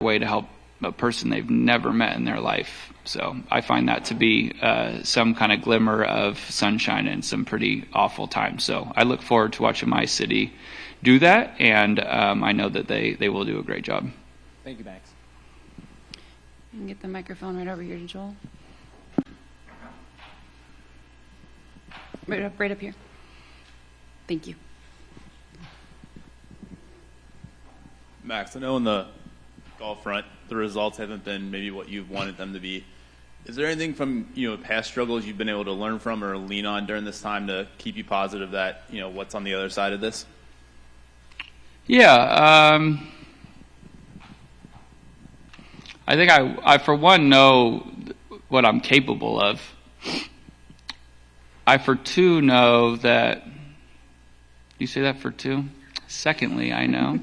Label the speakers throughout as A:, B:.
A: way to help a person they've never met in their life. So I find that to be some kind of glimmer of sunshine in some pretty awful times. So I look forward to watching my city do that, and I know that they will do a great job.
B: Thank you, Max.
C: You can get the microphone right over here to Joel. Right up here. Thank you.
D: Max, I know in the golf front, the results haven't been maybe what you've wanted them to be. Is there anything from past struggles you've been able to learn from or lean on during this time to keep you positive that what's on the other side of this?
A: Yeah, I think I for one know what I'm capable of. I for two know that. You say that for two? Secondly, I know.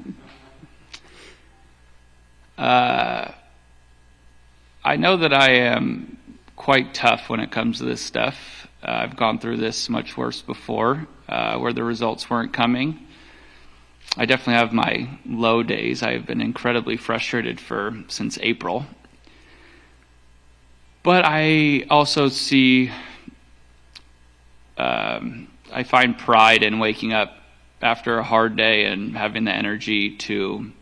A: I know that I am quite tough when it comes to this stuff. I've gone through this much worse before, where the results weren't coming. I definitely have my low days. I have been incredibly frustrated since April. But I also see, I find pride in waking up after a hard day and having the energy to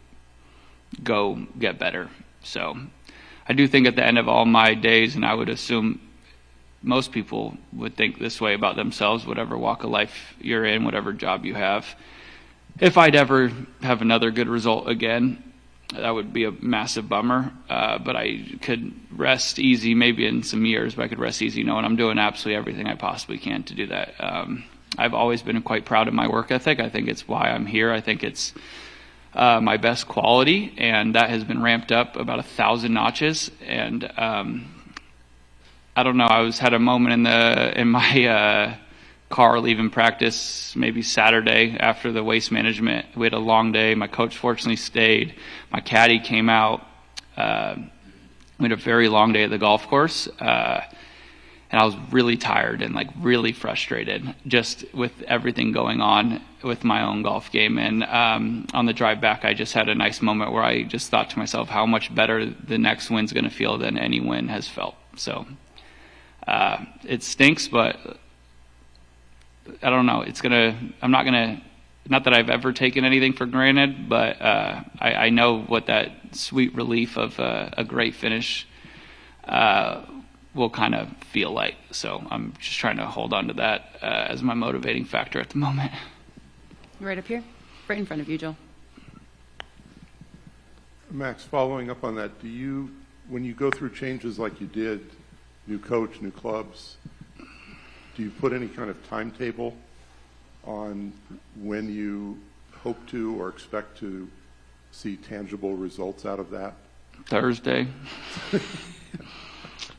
A: go get better. So I do think at the end of all my days, and I would assume most people would think this way about themselves, whatever walk of life you're in, whatever job you have, if I'd ever have another good result again, that would be a massive bummer. But I could rest easy, maybe in some years, but I could rest easy knowing I'm doing absolutely everything I possibly can to do that. I've always been quite proud of my work ethic. I think it's why I'm here. I think it's my best quality, and that has been ramped up about 1,000 notches. And I don't know. I had a moment in my car leaving practice maybe Saturday after the waste management. We had a long day. My coach fortunately stayed. My caddy came out. We had a very long day at the golf course. And I was really tired and really frustrated just with everything going on with my own golf game. And on the drive back, I just had a nice moment where I just thought to myself how much better the next win's going to feel than any win has felt. So it stinks, but I don't know. Not that I've ever taken anything for granted, but I know what that sweet relief of a great finish will kind of feel like. So I'm just trying to hold on to that as my motivating factor at the moment.
C: Right up here, right in front of you, Joel.
E: Max, following up on that, when you go through changes like you did, new coach, new clubs, do you put any kind of timetable on when you hope to or expect to see tangible results out of that?
A: Thursday.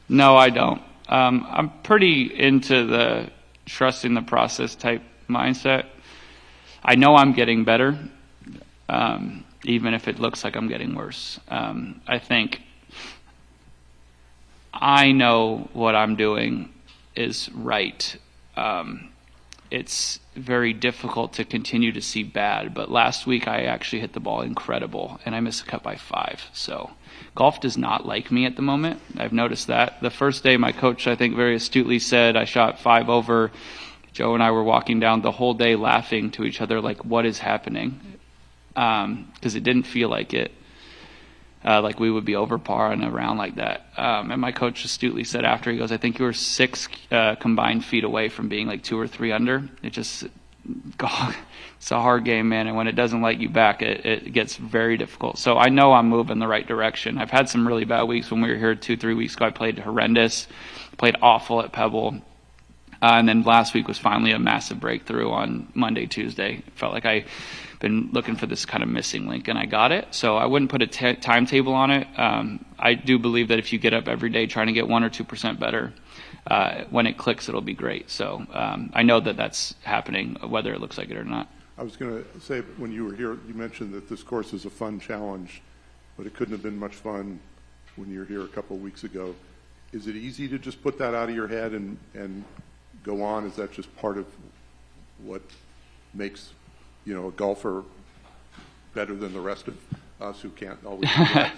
A: No, I don't. I'm pretty into the trusting the process type mindset. I know I'm getting better, even if it looks like I'm getting worse. I think I know what I'm doing is right. It's very difficult to continue to see bad, but last week I actually hit the ball incredible, and I missed a cut by 5. So golf does not like me at the moment. I've noticed that. The first day, my coach, I think, very astutely said I shot 5 over. Joe and I were walking down the whole day laughing to each other like, what is happening? Because it didn't feel like it. Like we would be over par in a round like that. And my coach astutely said after, he goes, I think you were 6 combined feet away from being like 2 or 3 under. It's a hard game, man. And when it doesn't like you back, it gets very difficult. So I know I'm moving the right direction. I've had some really bad weeks. When we were here 2-3 weeks ago, I played horrendous, played awful at Pebble. And then last week was finally a massive breakthrough on Monday, Tuesday. It felt like I've been looking for this kind of missing link, and I got it. So I wouldn't put a timetable on it. I do believe that if you get up every day trying to get 1 or 2% better, when it clicks, it'll be great. So I know that that's happening, whether it looks like it or not.
E: I was going to say, when you were here, you mentioned that this course is a fun challenge, but it couldn't have been much fun when you were here a couple of weeks ago. Is it easy to just put that out of your head and go on? Is that just part of what makes a golfer better than the rest of us who can't always do that?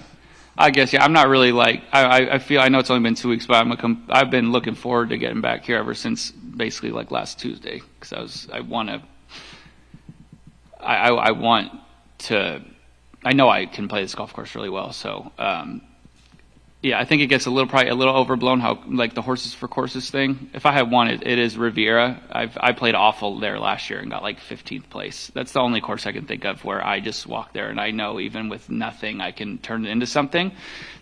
A: I guess, yeah, I'm not really like, I feel, I know it's only been 2 weeks, but I've been looking forward to getting back here ever since basically like last Tuesday, because I want to, I know I can play this golf course really well, so, yeah, I think it gets probably a little overblown, how like the horses for courses thing. If I had one, it is Riviera. I played awful there last year and got like 15th place. That's the only course I can think of where I just walk there and I know even with nothing I can turn it into something.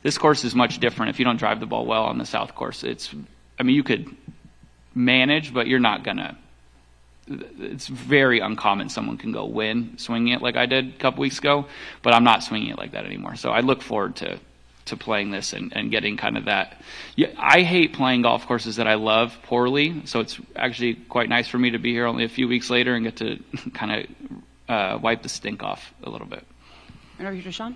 A: This course is much different. If you don't drive the ball well on the South course, you could manage, but you're not gonna. It's very uncommon someone can go win swinging it like I did a couple weeks ago, but I'm not swinging it like that anymore. So I look forward to playing this and getting kind of that. Yeah, I hate playing golf courses that I love poorly, so it's actually quite nice for me to be here only a few weeks later and get to kind of wipe the stink off a little bit.
C: Right over here to Sean.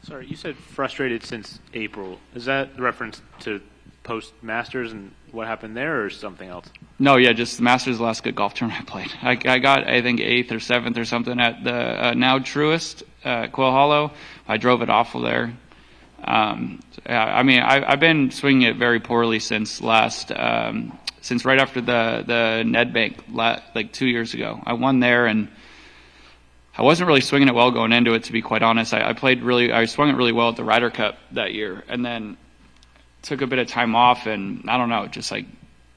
B: Sorry, you said frustrated since April. Is that reference to post-Masters and what happened there, or something else?
A: No, yeah, just the Masters is the last good golf tournament I played. I got, I think, 8th or 7th or something at the now Truist, Quill Hollow. I drove it awful there. I've been swinging it very poorly since right after the Ned Bank, like 2 years ago. I won there, and I wasn't really swinging it well going into it, to be quite honest. I swung it really well at the Ryder Cup that year, and then took a bit of time off, and I don't know, just like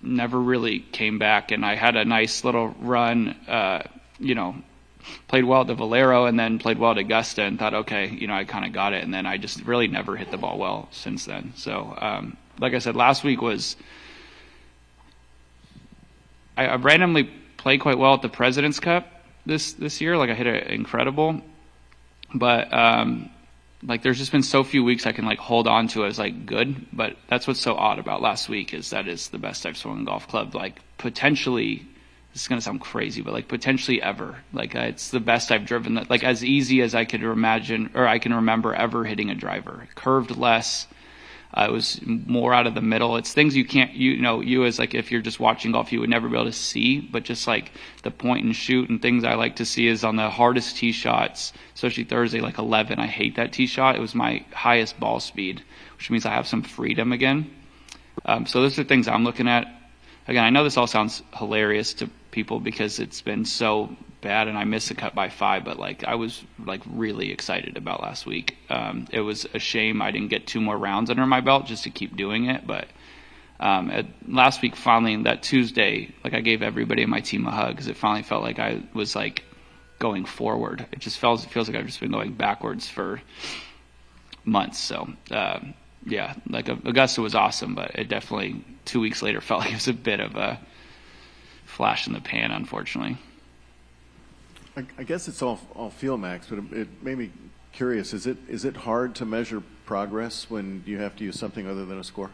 A: never really came back. And I had a nice little run, played well at the Valero and then played well at Augusta and thought, okay, I kind of got it. And then I just really never hit the ball well since then. So, like I said, last week I randomly played quite well at the President's Cup this year. Like I hit it incredible, but, there's just been so few weeks I can hold on to as good, but that's what's so odd about last week is that is the best I've swung a golf club, potentially. This is going to sound crazy, but potentially ever. It's the best I've driven, as easy as I could imagine, or I can remember ever hitting a driver. Curved less. It was more out of the middle. It's things you can't, you as if you're just watching golf, you would never be able to see, but just the point and shoot and things I like to see is on the hardest tee shots, especially Thursday, 11. I hate that tee shot. It was my highest ball speed, which means I have some freedom again. So those are things I'm looking at. Again, I know this all sounds hilarious to people because it's been so bad and I missed the cut by 5, but I was really excited about last week. It was a shame I didn't get 2 more rounds under my belt just to keep doing it, but last week finally, that Tuesday, I gave everybody in my team a hug because it finally felt like I was going forward. It just feels like I've just been going backwards for months. So yeah, Augusta was awesome, but it definitely 2 weeks later felt like it was a bit of a flash in the pan, unfortunately.
F: I guess it's all feel, Max, but it made me curious. Is it hard to measure progress when you have to use something other than a score?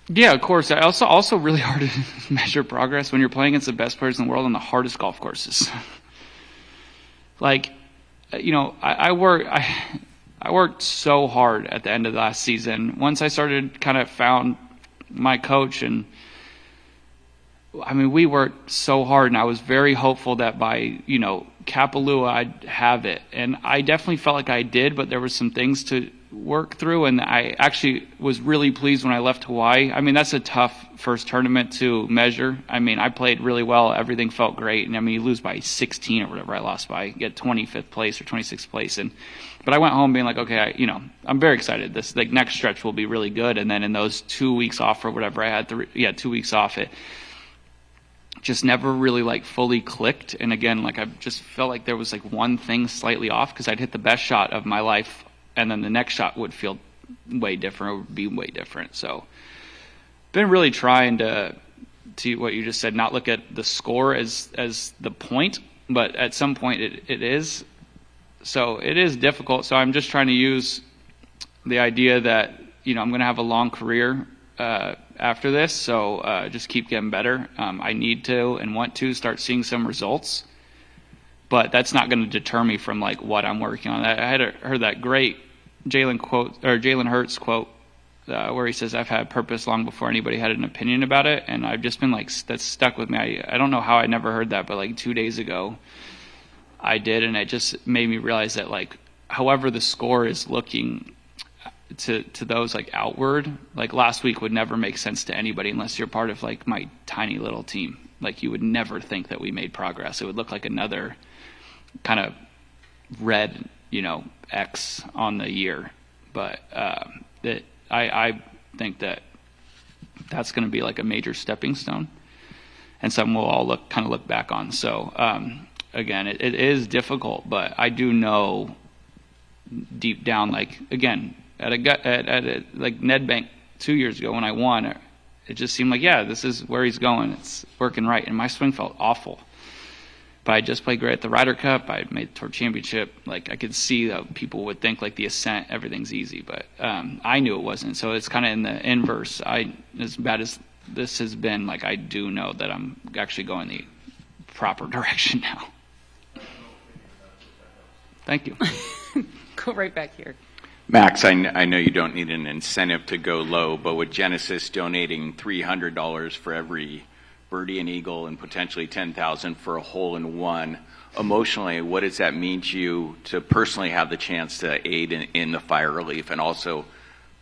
A: Yeah, of course. Also really hard to measure progress when you're playing against the best players in the world on the hardest golf courses. I worked so hard at the end of last season. Once I started kind of found my coach, and we worked so hard, and I was very hopeful that by, Kapalua I'd have it. And I definitely felt like I did, but there were some things to work through, and I actually was really pleased when I left Hawaii. That's a tough first tournament to measure. I played really well. Everything felt great. And you lose by 16 or whatever I lost by, get 25th place or 26th place. But I went home being okay, I'm very excited. This next stretch will be really good. And then in those 2 weeks off or whatever I had, 2 weeks off, it just never really fully clicked. And again, I just felt like there was one thing slightly off because I'd hit the best shot of my life, and then the next shot would feel way different, or would be way different. So been really trying to what you just said, not look at the score as the point, but at some point it is. So it is difficult. So I'm just trying to use the idea that, I'm going to have a long career after this. So just keep getting better. I need to and want to start seeing some results, but that's not going to deter me from what I'm working on. I had heard that great Jalen Hurts quote where he says, "I've had purpose long before anybody had an opinion about it," and I've just been that's stuck with me. I don't know how I never heard that, but 2 days ago I did, and it just made me realize that however the score is looking to those like outward, like last week would never make sense to anybody unless you're part of like my tiny little team. Like you would never think that we made progress. It would look like another kind of red, X on the year. But I think that that's going to be like a major stepping stone and something we'll all look back on. So again, it is difficult, but I do know deep down, like again, at like Nedbank 2 years ago when I won, it just seemed like, yeah, this is where he's going. It's working right. And my swing felt awful. But I just played great at the Ryder Cup. I made the Tour Championship. Like I could see that people would think like the ascent, everything's easy, but I knew it wasn't. So it's kind of in the inverse. As bad as this has been, like I do know that I'm actually going the proper direction now. Thank you.
C: Go right back here.
G: Max, I know you don't need an incentive to go low, but with Genesis donating $300 for every birdie and eagle and potentially $10,000 for a hole in one, emotionally, what does that mean to you to personally have the chance to aid in the fire relief, and also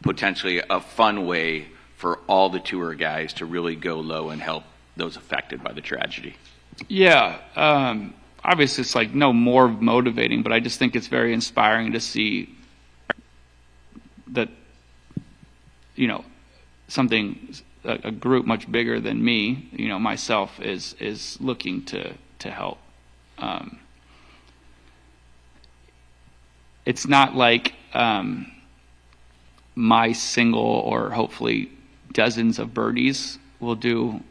G: potentially a fun way for all the tour guys to really go low and help those affected by the tragedy? Yeah, obviously it's like no more motivating, but I just think it's very inspiring to see that, something, a group much bigger than me, myself, is looking to help. It's not like my single or hopefully dozens of birdies will do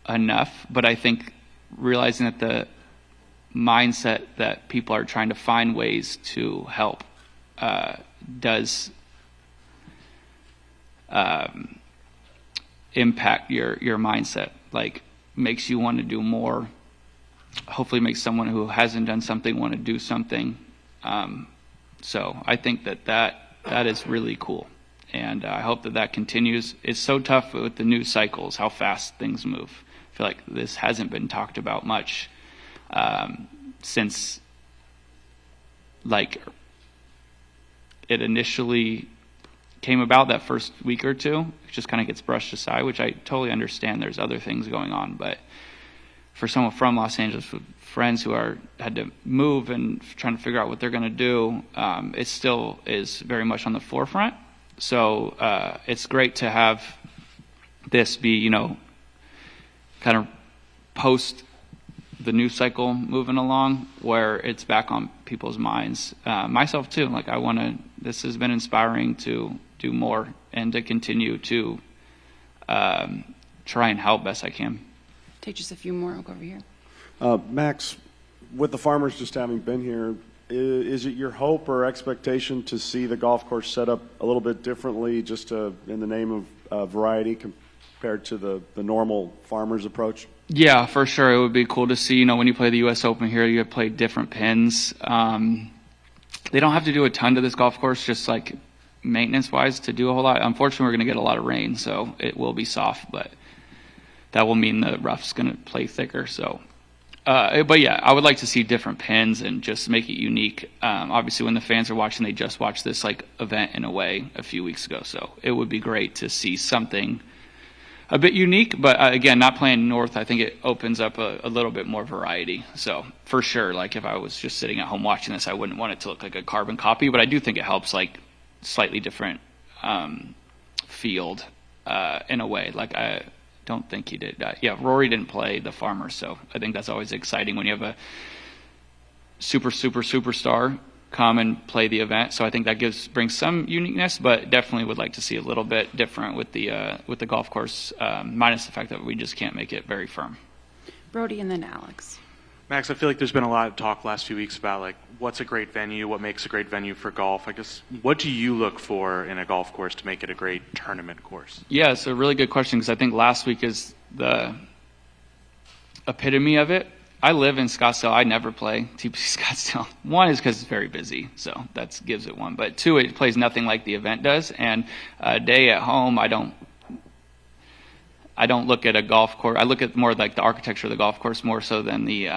G: enough, but I think realizing that the mindset that people are trying to find ways to help does impact your mindset, like makes you want to do more, hopefully makes someone who hasn't done something want to do something. So I think that is really cool, and I hope that continues. It's so tough with the news cycles, how fast things move. I feel like this hasn't been talked about much since like it initially came about, that first week or two. It just kind of gets brushed aside, which I totally understand. There's other things going on, but for someone from Los Angeles with friends who had to move and trying to figure out what they're going to do, it still is very much on the forefront. So it's great to have this be, kind of post the news cycle moving along, where it's back on people's minds. Myself too, like this has been inspiring to do more and to continue to try and help best I can.
C: Take just a few more. I'll go over here.
H: Max, with the Farmers just having been here, is it your hope or expectation to see the golf course set up a little bit differently, just in the name of variety compared to the normal Farmers approach?
A: Yeah, for sure. It would be cool to see, when you play the U.S. Open here, you play different pins. They don't have to do a ton to this golf course, just like maintenance-wise, to do a whole lot. Unfortunately, we're going to get a lot of rain, so it will be soft, but that will mean the rough's going to play thicker. So, but yeah, I would like to see different pins and just make it unique. Obviously, when the fans are watching, they just watched this like event in a way a few weeks ago, so it would be great to see something a bit unique, but again, not playing north, I think it opens up a little bit more variety. So for sure, like if I was just sitting at home watching this, I wouldn't want it to look like a carbon copy, but I do think it helps like slightly different field in a way. Like I don't think he did. Rory didn't play the Farmers, so I think that's always exciting when you have a superstar come and play the event. So I think that brings some uniqueness, but definitely would like to see a little bit different with the golf course, minus the fact that we just can't make it very firm.
C: Brody and then Alex.
B: Max, I feel like there's been a lot of talk last few weeks about like what's a great venue, what makes a great venue for golf. I guess, what do you look for in a golf course to make it a great tournament course? Yeah, it's a really good question, because I think last week is the epitome of it. I live in Scottsdale. I never play TPC Scottsdale. One is because it's very busy, so that gives it one. But two, it plays nothing like the event does. And a day at home, I don't look at a golf course. I look at more like the architecture of the golf course more so than the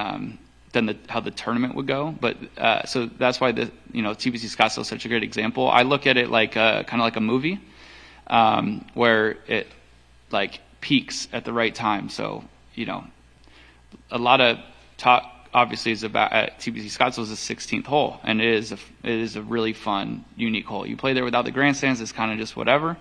G: how the tournament would go. But so that's why TPC Scottsdale is such a great example. I look at it like kind of like a movie, where it like peaks at the right time. So a lot of talk obviously is about at TPC Scottsdale is the 16th hole, and it is a really fun, unique hole. You play there without the grandstands, it's kind of just whatever.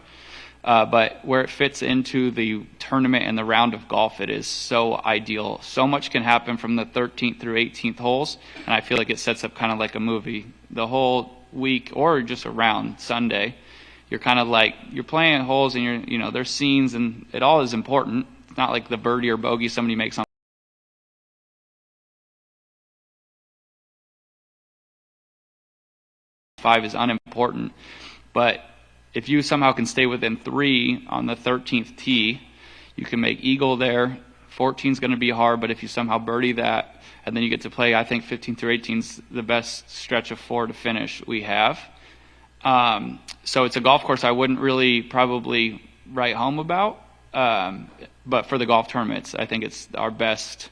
G: But where it fits into the tournament and the round of golf, it is so ideal. So much can happen from the 13th through 18th holes, and I feel like it sets up kind of like a movie. The whole week, or just around Sunday, you're kind of like, you're playing holes and there's scenes, and it all is important. It's not like the birdie or bogey somebody makes on 5 is unimportant, but if you somehow can stay within 3 on the 13th tee, you can make eagle there. 14 is going to be hard, but if you somehow birdie that, and then you get to play, I think 15 through 18 is the best stretch of 4 to finish we have. So it's a golf course I wouldn't really probably write home about, but for the golf tournaments, I think it's our best.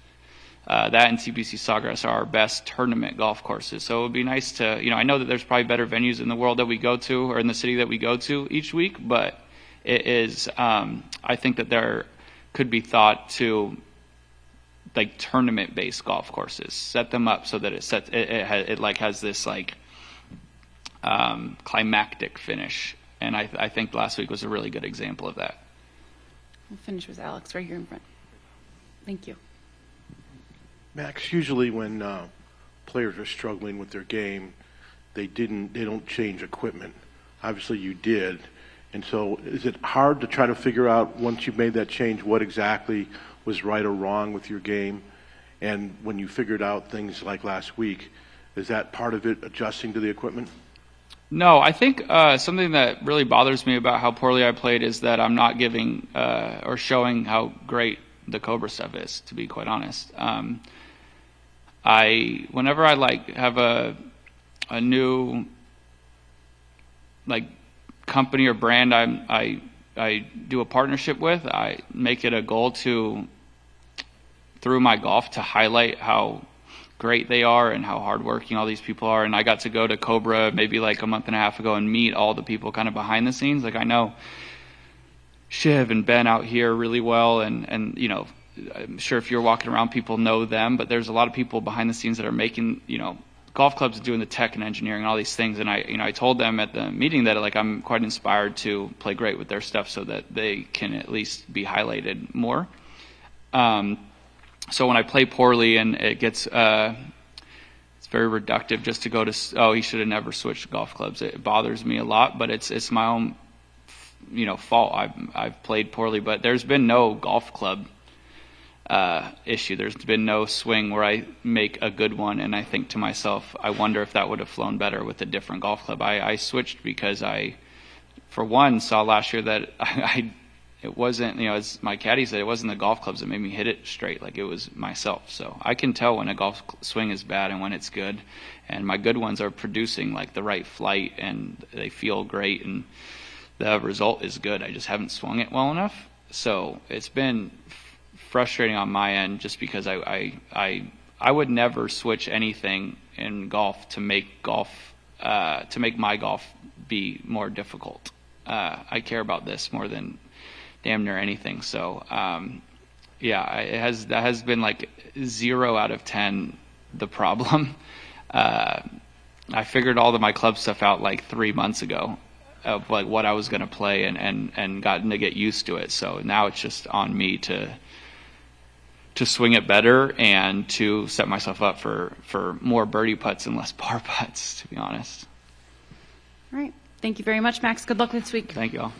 G: That and TPC Sawgrass are our best tournament golf courses. So it would be nice to, I know that there's probably better venues in the world that we go to, or in the city that we go to each week, but it is, I think that there could be thought to like tournament-based golf courses, set them up so that it has this like climactic finish. And I think last week was a really good example of that.
C: We'll finish with Alex right here in front. Thank you.
I: Max, usually when players are struggling with their game, they don't change equipment. Obviously you did. And so is it hard to try to figure out, once you've made that change, what exactly was right or wrong with your game? And when you figured out things like last week, is that part of it, adjusting to the equipment?
G: No, I think something that really bothers me about how poorly I played is that I'm not giving or showing how great the Cobra stuff is, to be quite honest. Whenever I have a new company or brand I do a partnership with, I make it a goal to, through my golf, to highlight how great they are and how hardworking all these people are. And I got to go to Cobra maybe like a month and a half ago and meet all the people kind of behind the scenes. Like I know Shiv and Ben out here really well, and I'm sure if you're walking around, people know them, but there's a lot of people behind the scenes that are making, golf clubs doing the tech and engineering and all these things. And I told them at the meeting that I'm quite inspired to play great with their stuff so that they can at least be highlighted more. So when I play poorly and it gets, it's very reductive just to go to, he should have never switched golf clubs. It bothers me a lot, but it's my own, fault. I've played poorly, but there's been no golf club issue. There's been no swing where I make a good one and I think to myself, I wonder if that would have flown better with a different golf club. I switched because I, for one, saw last year that it wasn't, as my caddy said, it wasn't the golf clubs that made me hit it straight. Like it was myself. So I can tell when a golf swing is bad and when it's good. And my good ones are producing like the right flight and they feel great and the result is good. I just haven't swung it well enough. So it's been frustrating on my end just because I would never switch anything in golf to make my golf be more difficult. I care about this more than damn near anything. So that has been like 0 out of 10 the problem. I figured all of my club stuff out like 3 months ago of like what I was going to play and gotten to get used to it. So now it's just on me to swing it better and to set myself up for more birdie putts and less par putts, to be honest.
C: All right. Thank you very much, Max. Good luck this week.
G: Thank you all.